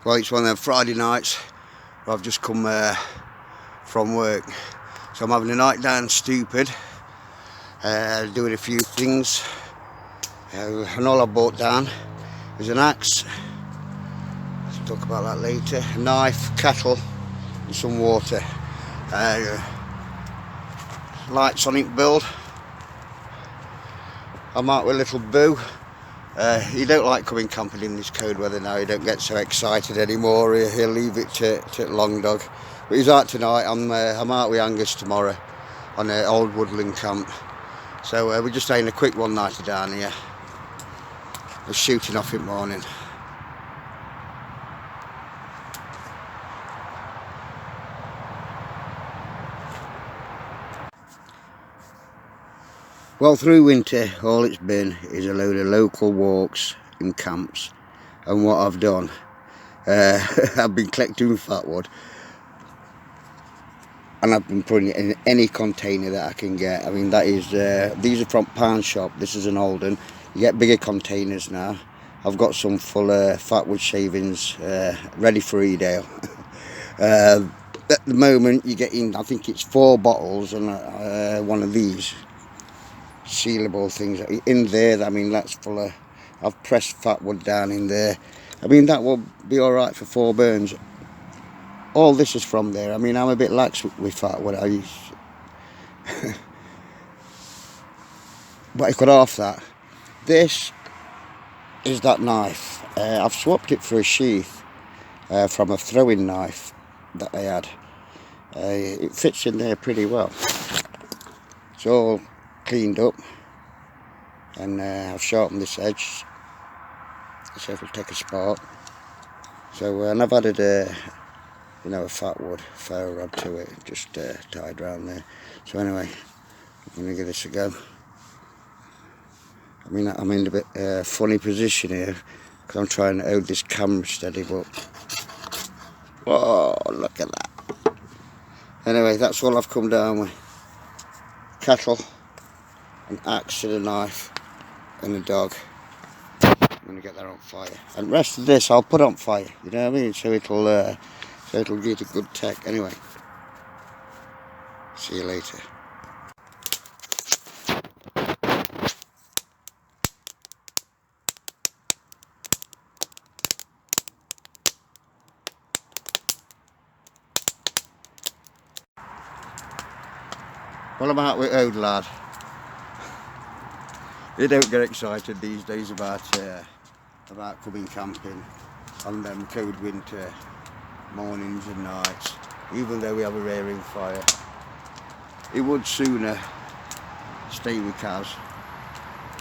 Well, it's one of them Friday nights where I've just come from work, so I'm having a night down stupid, doing a few things, and all I brought down is an axe. Let's talk about that later. A knife, kettle, and some water. Light sonic build. I'm out with a little boo. He don't like coming camping in this cold weather now. He don't get so excited anymore. He'll leave it to long dog. But he's out tonight. I'm out with Angus tomorrow on an old woodland camp. So we're just having a quick one nighter down here. We're shooting off in the morning. Well, through winter, all it's been is a load of local walks in camps. And what I've done, I've been collecting fat wood. And I've been putting it in any container that I can get. I mean, that is, these are from pound shop. This is an olde. You get bigger containers now. I've got some full fat wood shavings ready for Edale. At the moment, you're getting, I think it's 4 bottles and one of these sealable things in there. I mean, that's full of, I've pressed fat wood down in there. I mean, that will be all right for 4 burns. All this is from there. I mean, I'm a bit lax with fat wood. But I got off that. This is that knife. I've swapped it for a sheath from a throwing knife that I had. It fits in there pretty well. It's all cleaned up, and I've sharpened this edge so it'll take a spark. So and I've added a fat wood ferro rod to it, just tied around there. So anyway, I'm going to give this a go. I mean, I'm in a bit funny position here because I'm trying to hold this camera steady, but whoa, look at that. Anyway, that's all I've come down with. Kettle, an axe and a knife, and a dog. I'm going to get that on fire. And the rest of this I'll put on fire, you know what I mean? So it'll get a good tech. Anyway, see you later. Well, I'm out with old lad. They don't get excited these days about coming camping on them cold winter mornings and nights, even though we have a rearing fire. He would sooner stay with Kaz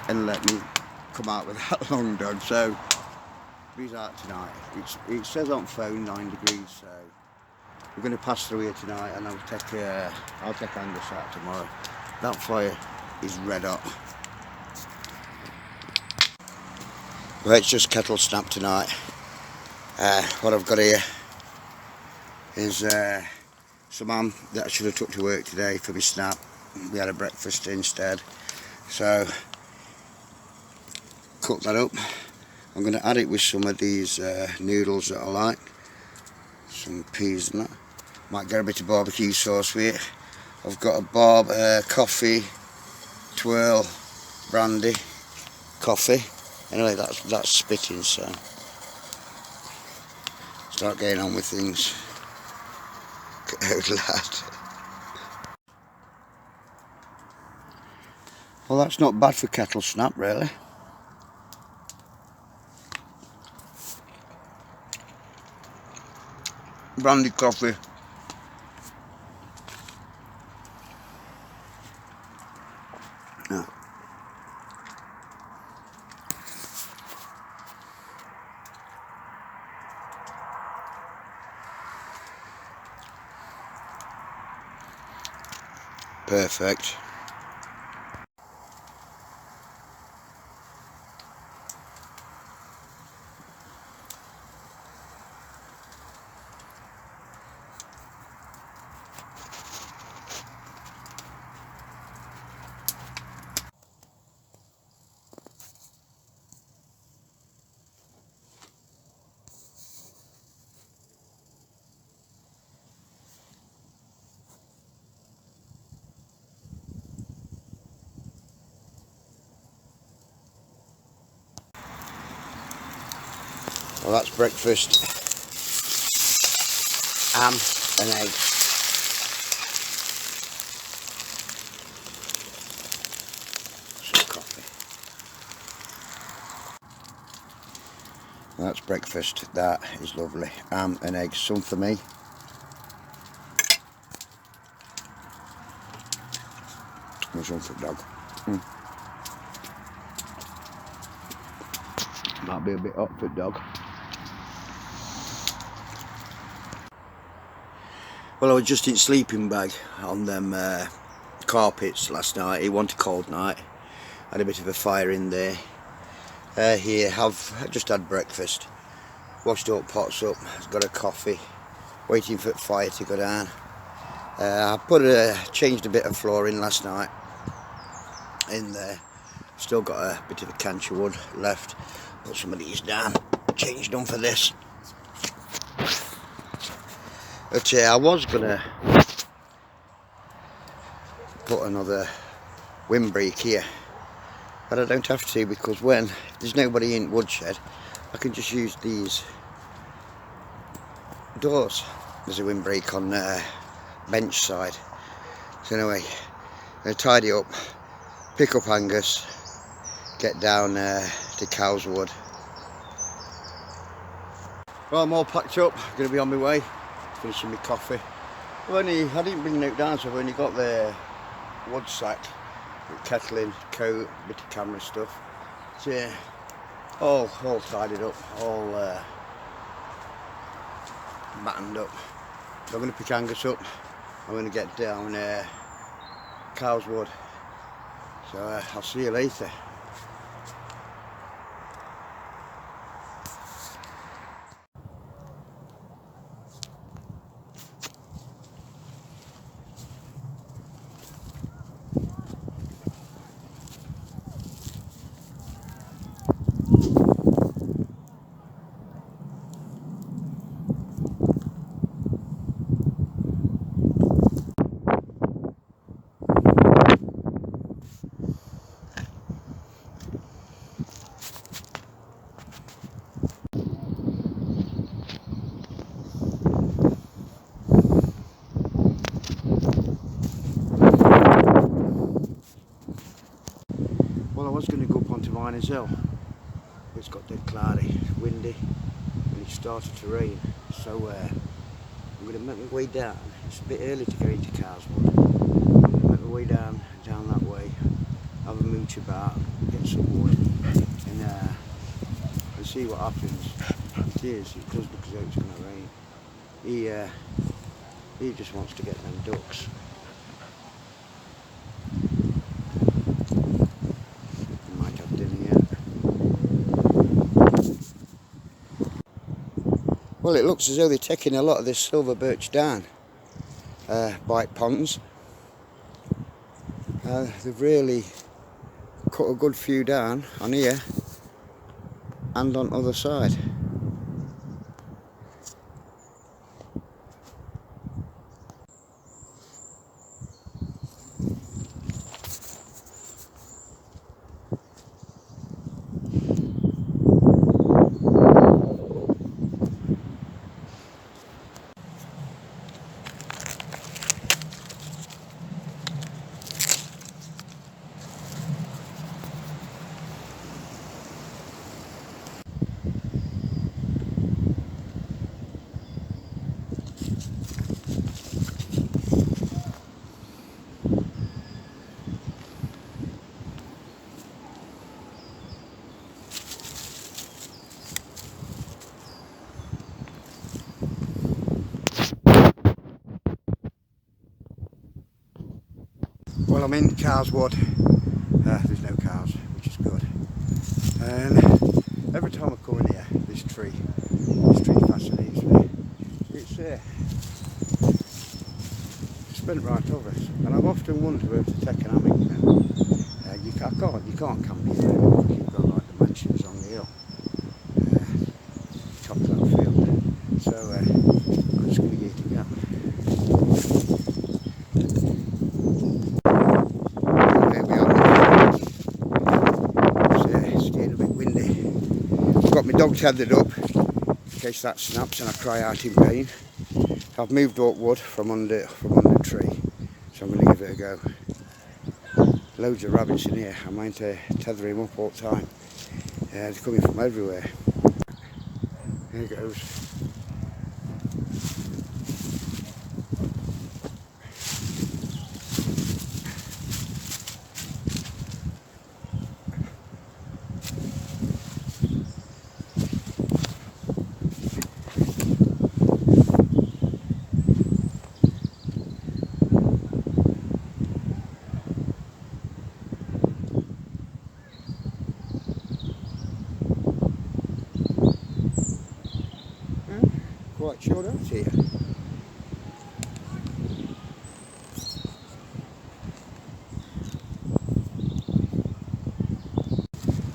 and let me come out with that long dog. So he's out tonight. It says on phone 9 degrees, so we're going to pass through here tonight, and I'll take Angus out tomorrow. That fire is red hot. Well, it's just kettle snap tonight. What I've got here is some ham that I should have took to work today for my snap. We had a breakfast instead, so cook that up. I'm going to add it with some of these noodles that I like, some peas and that. Might get a bit of barbecue sauce with it. I've got a coffee, twirl, brandy, coffee. Anyway, that's spitting, so start getting on with things. Good lad. Well, that's not bad for kettle snap, really. Brandy coffee. Yeah. Perfect. Well, that's breakfast. Ham and eggs. Some coffee. That's breakfast. That is lovely. Ham and eggs. Some for me. And some for the dog. Might be a bit hot for the dog. Well, I was just in sleeping bag on them carpets last night. It wasn't a cold night. Had a bit of a fire in there. Here, I've just had breakfast. Washed up, pots up, got a coffee. Waiting for the fire to go down. I changed a bit of flooring last night in there. Still got a bit of a canch of wood left. Put some of these down. Changed them for this. But I was gonna put another windbreak here, but I don't have to, because when there's nobody in woodshed, I can just use these doors. There's a windbreak on bench side. So anyway, I'm gonna tidy up, pick up Angus, get down to Cowswood. Well, I'm all packed up, gonna be on my way. Finishing my coffee. I didn't bring the note down, so I've only got the wood sack, kettle in, coat, bit of camera stuff. So yeah, all tidied up, all battened up. So I'm going to pick Angus up. I'm going to get down Cowswood. So I'll see you later. Well, I was going to go up onto Miners Hill, but it's got dead cloudy, windy, and it started to rain. So I'm going to make my way down. It's a bit early to go into Cowswood. I'm going to make my way down that way, have a mooch about, get some wood, and see what happens. It does look as though it's going to rain. He just wants to get them ducks. Well, it looks as though they're taking a lot of this silver birch down, bite ponds. They've really cut a good few down on here and on the other side. Well, I'm in Cowswood. There's no cows, which is good. And every time I come in here, this tree fascinates me. It's spent right over us, and I've often wondered whether to take an hammock now. You can't camp here because you've got like the mansions on the hill, top of that field. So I'm just going to get to go. Got my dog tethered up, case that snaps and I cry out in pain. I've moved up wood from under the tree, so I'm going to give it a go. Loads of rabbits in here. I mind to tether him up all the time. They're coming from everywhere. There he goes. Quite chilled out here.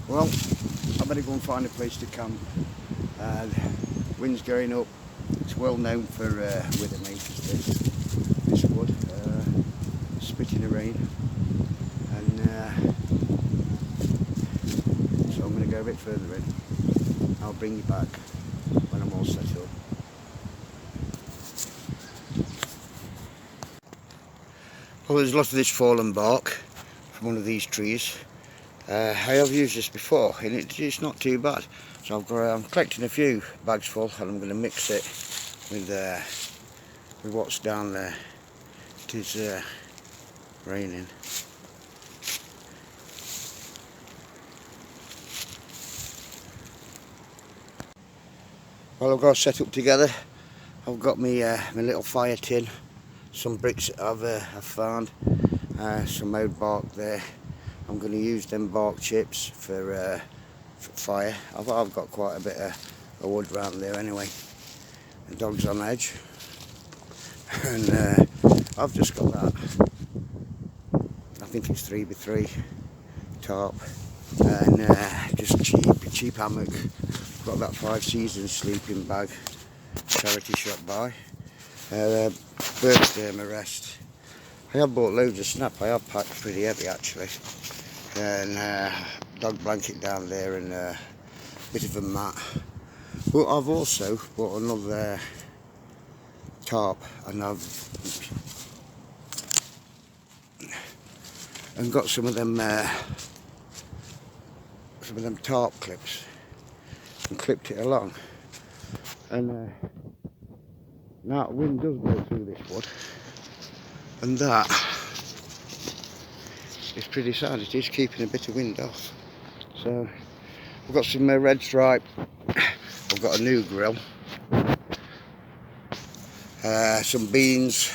Well, I better go and find a place to camp. Wind's going up. It's well known for widow makers, this wood. Spitting the rain. And so I'm going to go a bit further in. I'll bring you back when I'm all set up. Well, there's lots of this fallen bark from one of these trees. I have used this before and it's not too bad. So I'm collecting a few bags full and I'm going to mix it with what's down there. It is raining. Well, I've got set up together. I've got my little fire tin, some bricks that I've found, some old bark there. I'm going to use them bark chips for fire. I've got quite a bit of wood around there anyway. The dog's on edge, and I've just got that. I think it's 3x3 tarp, and just cheap hammock. Got that 5 Seasons sleeping bag, charity shop by. Bird sturm rest. I have bought loads of snap. I have packed pretty heavy actually, and dog blanket down there and a bit of a mat. But I've also bought another tarp, and I've got some of them tarp clips and clipped it along. And now wind does blow through this wood, and that is pretty sad. It is keeping a bit of wind off. So I've got some red stripe. I've got a new grill, some beans.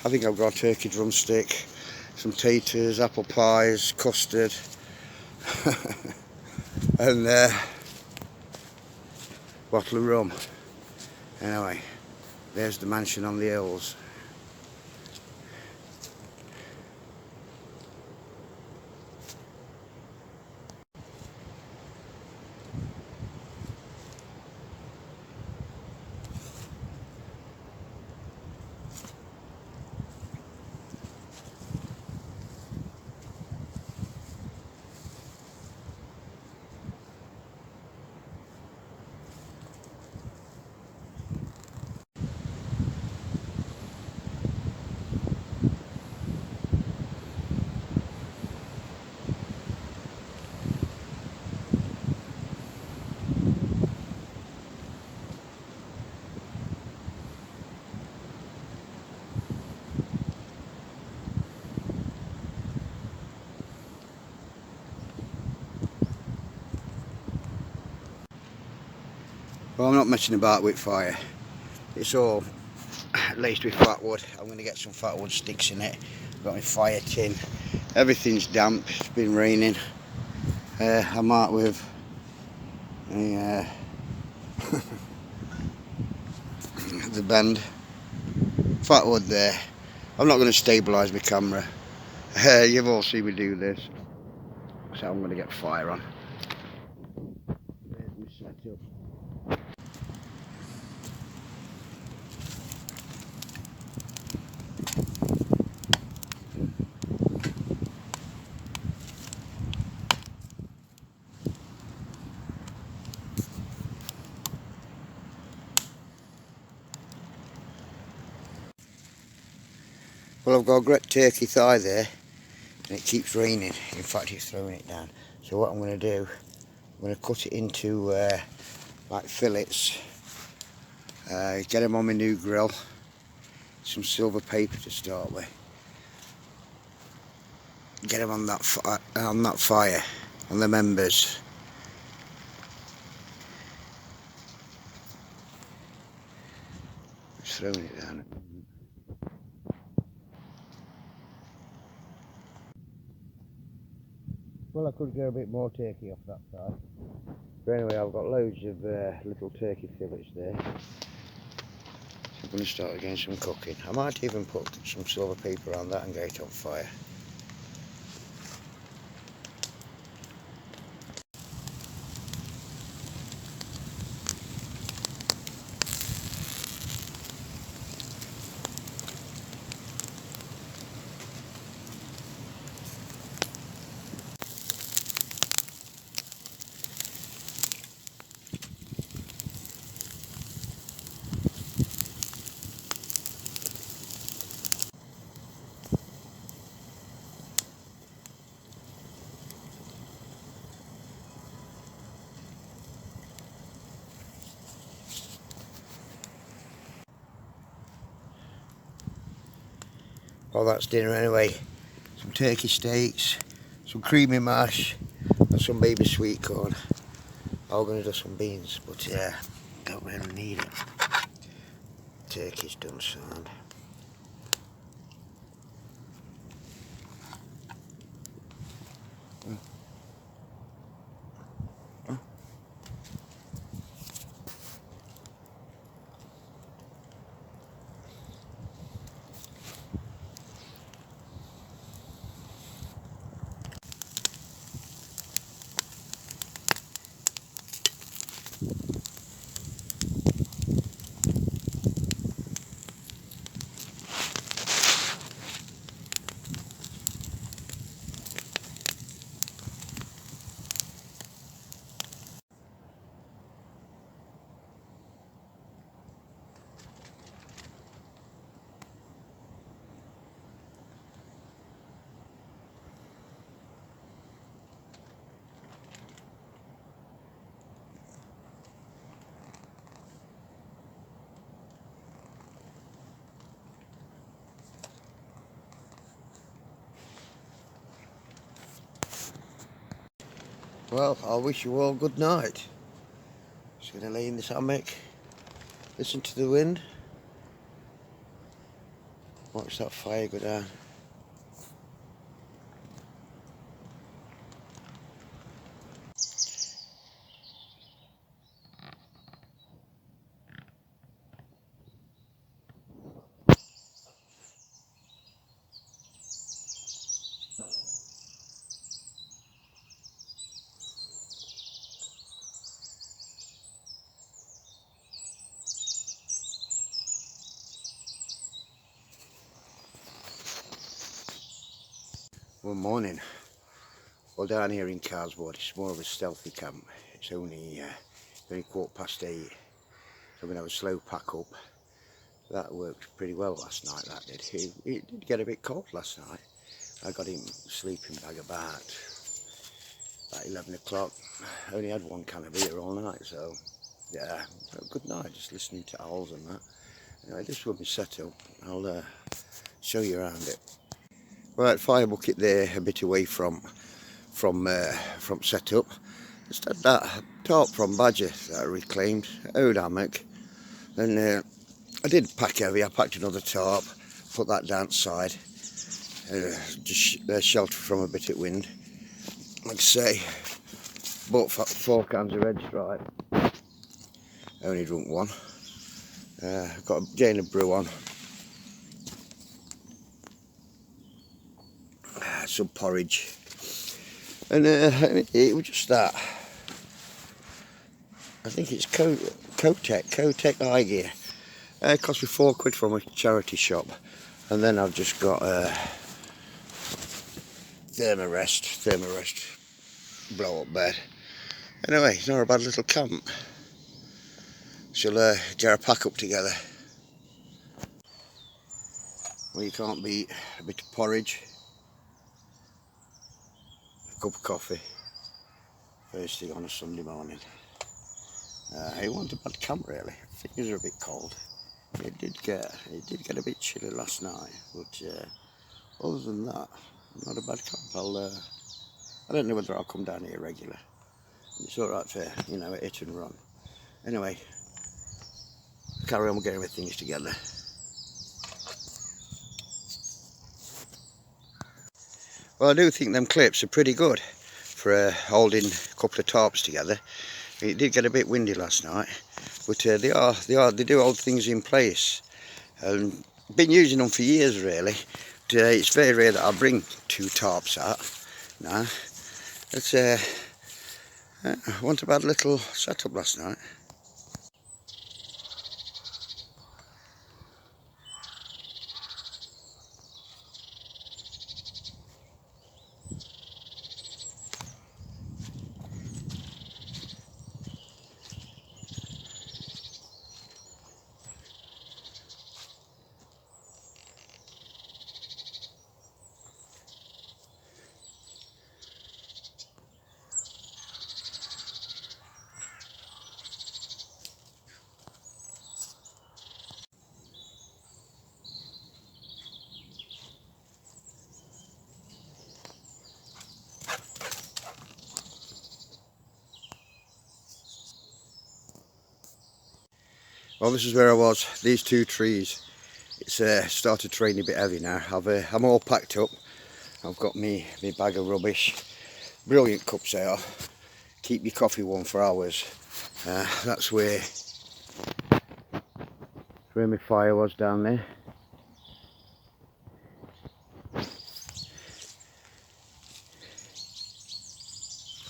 I think I've got a turkey drumstick, some taters, apple pies, custard, and bottle of rum. Anyway, there's the mansion on the hills. Well, I'm not messing about with fire. It's all laced with fat wood. I'm going to get some fat wood sticks in it. Got my fire tin. Everything's damp. It's been raining. I'm out with a, the bend. Fat wood there. I'm not going to stabilise my camera. You've all seen me do this. So I'm going to get fire on. There's my setup. Well, I've got a great turkey thigh there, and it keeps raining. In fact, it's throwing it down. So what I'm going to do, I'm going to cut it into like fillets, get them on my new grill, some silver paper to start with, get them on that fire, on the members. Just throwing it down. Well, I could get a bit more turkey off that side. But anyway, I've got loads of little turkey fillets there. So I'm going to start again some cooking. I might even put some silver paper on that and get it on fire. Well, that's dinner anyway. Some turkey steaks, some creamy mash, and some baby sweet corn. I'm going to do some beans, but yeah, don't really need it. Turkey's done sound. Well, I wish you all good night. Just going to lay in this hammock, listen to the wind, watch that fire go down. One morning, well, down here in Carswood, it's more of a stealthy camp. It's only 8:15. So I'm going to have a slow pack up. That worked pretty well last night, that did. It did get a bit cold last night. I got him sleeping bag about 11 o'clock. I only had one can of beer all night, so yeah, good night, just listening to owls and that. Anyway, this will be set up. I'll show you around it. Right, fire bucket there, a bit away from setup. Just had that tarp from Badger that I reclaimed, old hammock. And I did pack heavy. I packed another tarp, put that down side, just shelter from a bit of wind. Like I say, bought 4 cans of red stripe. Only drunk one. Got a Jane of brew on. Some porridge. And it was just that. I think it's Kotec eye gear. It cost me £4 from a charity shop. And then I've just got Thermarest blow up bed. Anyway, it's not a bad little camp. Shall get a pack up together. Well, you can't beat a bit of porridge, a cup of coffee, first thing on a Sunday morning. It wasn't a bad camp really. Things are a bit cold. It did get a bit chilly last night, but other than that, not a bad camp. I don't know whether I'll come down here regular. It's all right for, you know, a hit and run. Anyway, carry on getting my things together. Well, I do think them clips are pretty good for holding a couple of tarps together. It did get a bit windy last night, but they do hold things in place. Been using them for years really. But, it's very rare that I bring 2 tarps out. Nah, it's wasn't a bad little setup last night. Well, this is where I was. These 2 trees. It's started to rain a bit heavy now. I'm all packed up. I've got me bag of rubbish. Brilliant cups they are. Keep your coffee warm for hours. That's where my fire was down there.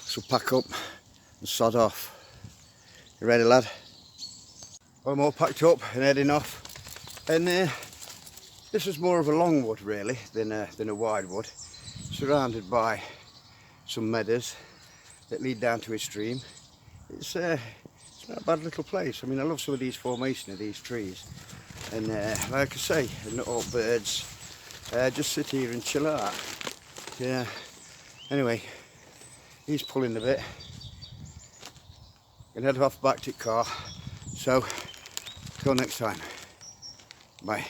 So pack up and sod off. You ready, lad? Well, I'm all packed up and heading off. And this is more of a long wood really than a wide wood. Surrounded by some meadows that lead down to a stream. It's not a bad little place. I mean, I love some of these formation of these trees. And like I say, not all birds. Just sit here and chill out. Yeah. Anyway, he's pulling a bit. Gonna head off back to the car. So, till next time. Bye.